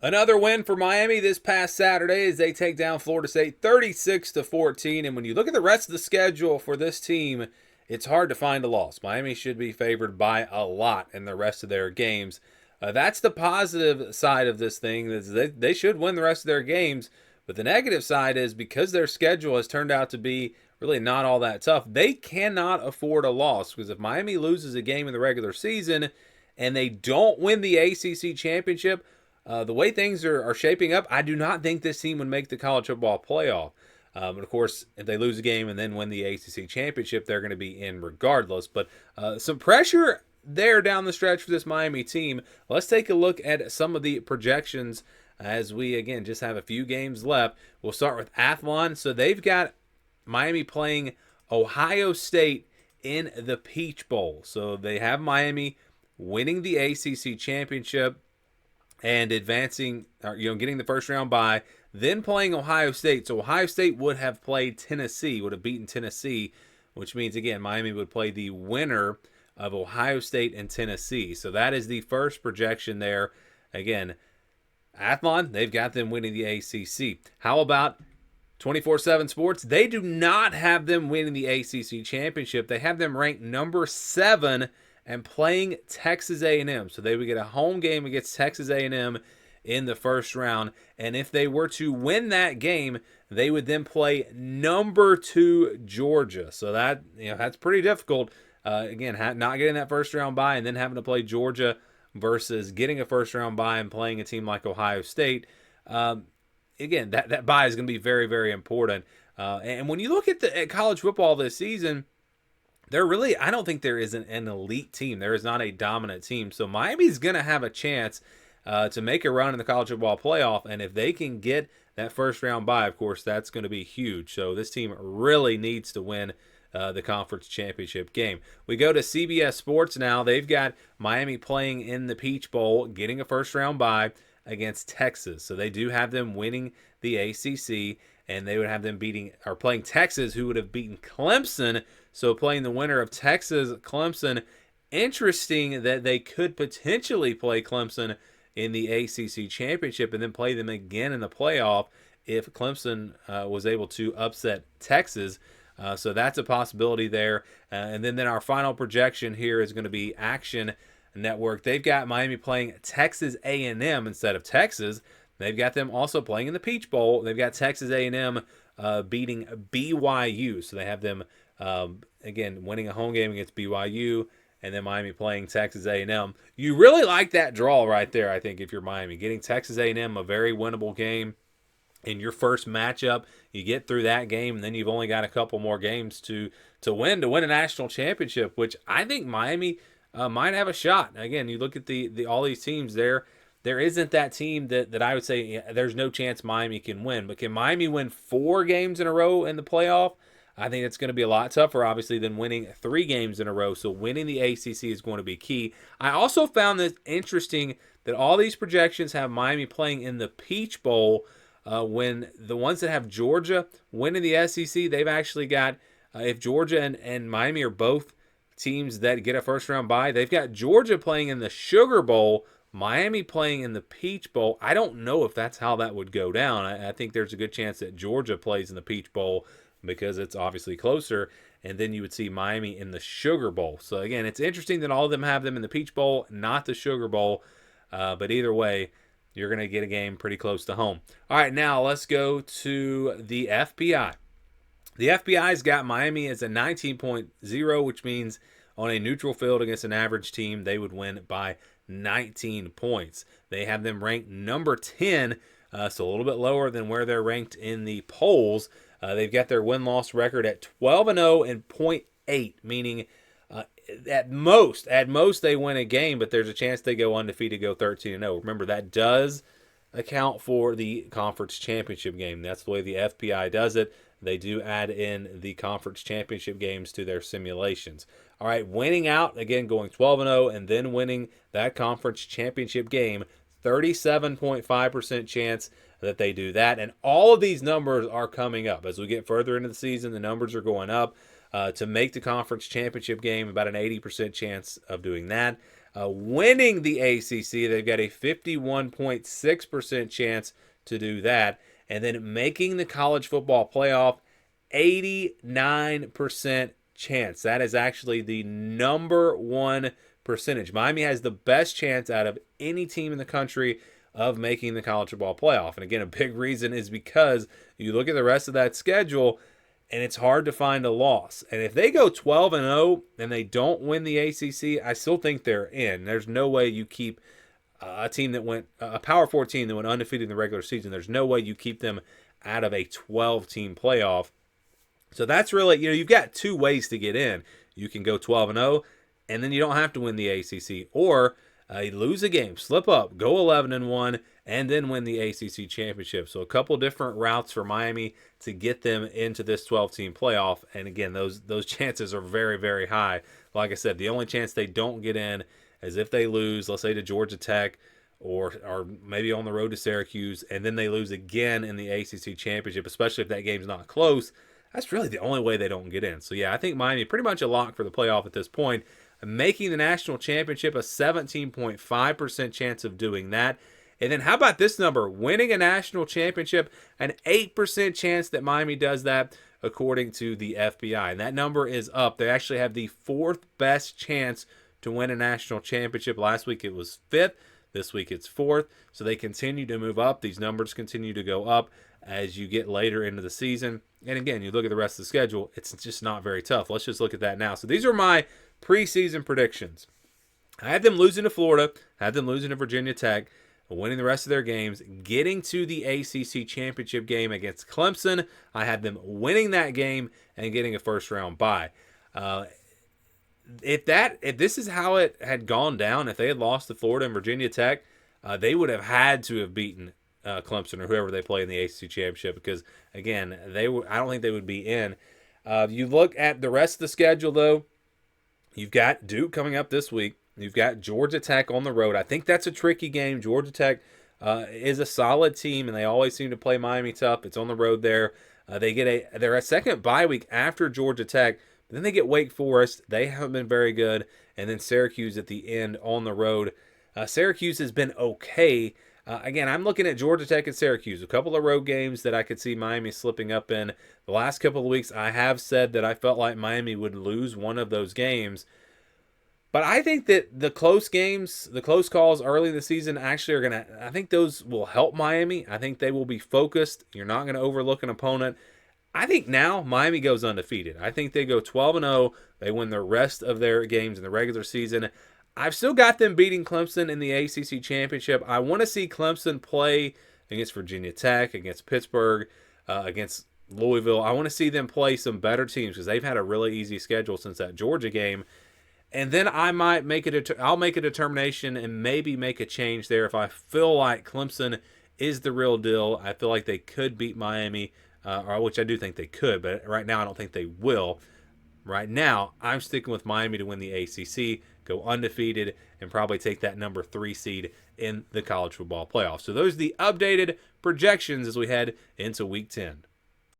Another win for Miami this past Saturday as they take down Florida State 36-14. And when you look at the rest of the schedule for this team, it's hard to find a loss. Miami should be favored by a lot in the rest of their games. That's the positive side of this thing. Is they should win the rest of their games. But the negative side is because their schedule has turned out to be really not all that tough, they cannot afford a loss. Because if Miami loses a game in the regular season and they don't win the ACC championship, the way things are shaping up, I do not think this team would make the college football playoff. But of course, if they lose a game and then win the ACC championship, they're going to be in regardless. But some pressure there down the stretch for this Miami team. Let's take a look at some of the projections as we, again, just have a few games left. We'll start with Athlon. So they've got Miami playing Ohio State in the Peach Bowl. So they have Miami winning the ACC championship and advancing, or, getting the first round bye, then playing Ohio State. So Ohio State would have played Tennessee, would have beaten Tennessee, which means, again, Miami would play the winner of Ohio State and Tennessee. So that is the first projection there. Again, Athlon, they've got them winning the ACC. How about 24/7 Sports? They do not have them winning the ACC championship. They have them ranked number 7 and playing Texas A&M. So they would get a home game against Texas A&M in the first round. And if they were to win that game, they would then play number 2 Georgia. So that, that's pretty difficult. Again, not getting that first round bye and then having to play Georgia versus getting a first round bye and playing a team like Ohio State. Again, that bye is going to be very, very important. And when you look at college football this season, I don't think there is an elite team. There is not a dominant team. So Miami's going to have a chance to make a run in the college football playoff. And if they can get that first round bye, of course, that's going to be huge. So this team really needs to win the conference championship game. We go to CBS Sports now. They've got Miami playing in the Peach Bowl, getting a first round bye against Texas. So they do have them winning the ACC, and they would have them playing Texas, who would have beaten Clemson. So playing the winner of Texas, Clemson. Interesting that they could potentially play Clemson in the ACC championship and then play them again in the playoff if Clemson was able to upset Texas. So that's a possibility there. And then our final projection here is going to be Action Network. They've got Miami playing Texas A&M instead of Texas. They've got them also playing in the Peach Bowl. They've got Texas A&M beating BYU. So they have them, again, winning a home game against BYU, and then Miami playing Texas A&M. You really like that draw right there, I think, if you're Miami. Getting Texas A&M a very winnable game in your first matchup. You get through that game, and then you've only got a couple more games to win a national championship, which I think Miami might have a shot. Again, you look at the all these teams there. There isn't that team that I would say there's no chance Miami can win. But can Miami win 4 games in a row in the playoff? I think it's going to be a lot tougher, obviously, than winning 3 games in a row. So winning the ACC is going to be key. I also found this interesting that all these projections have Miami playing in the Peach Bowl when the ones that have Georgia winning the SEC, they've actually got, if Georgia and Miami are both teams that get a first-round bye, they've got Georgia playing in the Sugar Bowl, Miami playing in the Peach Bowl. I don't know if that's how that would go down. I think there's a good chance that Georgia plays in the Peach Bowl because it's obviously closer, and then you would see Miami in the Sugar Bowl. So, again, it's interesting that all of them have them in the Peach Bowl, not the Sugar Bowl, but either way, you're going to get a game pretty close to home. All right, now let's go to the FPI. The FPI's got Miami as a 19.0, which means on a neutral field against an average team, they would win by 19 points. They have them ranked number 10, so a little bit lower than where they're ranked in the polls. They've got their win-loss record at 12-0 and .8, meaning at most they win a game, but there's a chance they go undefeated, go 13-0. Remember, that does account for the conference championship game. That's the way the FPI does it. They do add in the conference championship games to their simulations. All right, winning out, again, going 12-0 and then winning that conference championship game, 37.5% chance that they do that. And all of these numbers are coming up. As we get further into the season, the numbers are going up. To make the conference championship game, about an 80% chance of doing that. Winning the ACC, they've got a 51.6% chance to do that. And then making the college football playoff, 89% chance. That is actually the number one percentage. Miami has the best chance out of any team in the country of making the college football playoff. And again, a big reason is because you look at the rest of that schedule and it's hard to find a loss. And if they go 12-0 and they don't win the ACC, I still think they're in. There's no way you keep a team that went a Power 4 team that went undefeated in the regular season. There's no way you keep them out of a 12-team playoff. So that's really, you've got two ways to get in. You can go 12-0 and then you don't have to win the ACC, or lose a game, slip up, go 11-1, and then win the ACC championship. So a couple different routes for Miami to get them into this 12-team playoff. And again, those chances are very, very high. Like I said, the only chance they don't get in is if they lose, let's say to Georgia Tech, or maybe on the road to Syracuse, and then they lose again in the ACC championship, especially if that game's not close. That's really the only way they don't get in. So yeah, I think Miami pretty much a lock for the playoff at this point. Making the national championship, a 17.5% chance of doing that. And then how about this number? Winning a national championship, an 8% chance that Miami does that, according to the FBI. And that number is up. They actually have the fourth best chance to win a national championship. Last week it was fifth. This week it's fourth. So they continue to move up. These numbers continue to go up as you get later into the season. And again, you look at the rest of the schedule, it's just not very tough. Let's just look at that now. So these are my preseason predictions. I had them losing to Florida, had them losing to Virginia Tech, winning the rest of their games, getting to the ACC championship game against Clemson. I had them winning that game and getting a first round bye. If this is how it had gone down, if they had lost to Florida and Virginia Tech, they would have had to have beaten Clemson or whoever they play in the ACC championship, because again, I don't think they would be in. You look at the rest of the schedule though. You've got Duke coming up this week. You've got Georgia Tech on the road. I think that's a tricky game. Georgia Tech is a solid team, and they always seem to play Miami tough. It's on the road there. They're a second bye week after Georgia Tech. But then they get Wake Forest. They haven't been very good. And then Syracuse at the end on the road. Syracuse has been okay. Again, I'm looking at Georgia Tech and Syracuse, a couple of road games that I could see Miami slipping up in. The last couple of weeks, I have said that I felt like Miami would lose one of those games. But I think that the close games, the close calls early in the season actually I think those will help Miami. I think they will be focused. You're not going to overlook an opponent. I think now Miami goes undefeated. I think they go 12-0. They win the rest of their games in the regular season. I've still got them beating Clemson in the ACC championship. I want to see Clemson play against Virginia Tech, against Pittsburgh, against Louisville. I want to see them play some better teams because they've had a really easy schedule since that Georgia game. And then I might I'll make a determination and maybe make a change there if I feel like Clemson is the real deal. I feel like they could beat Miami, which I do think they could, but right now I don't think they will. Right now, I'm sticking with Miami to win the ACC, go undefeated, and probably take that number 3 seed in the college football playoffs. So those are the updated projections as we head into Week 10.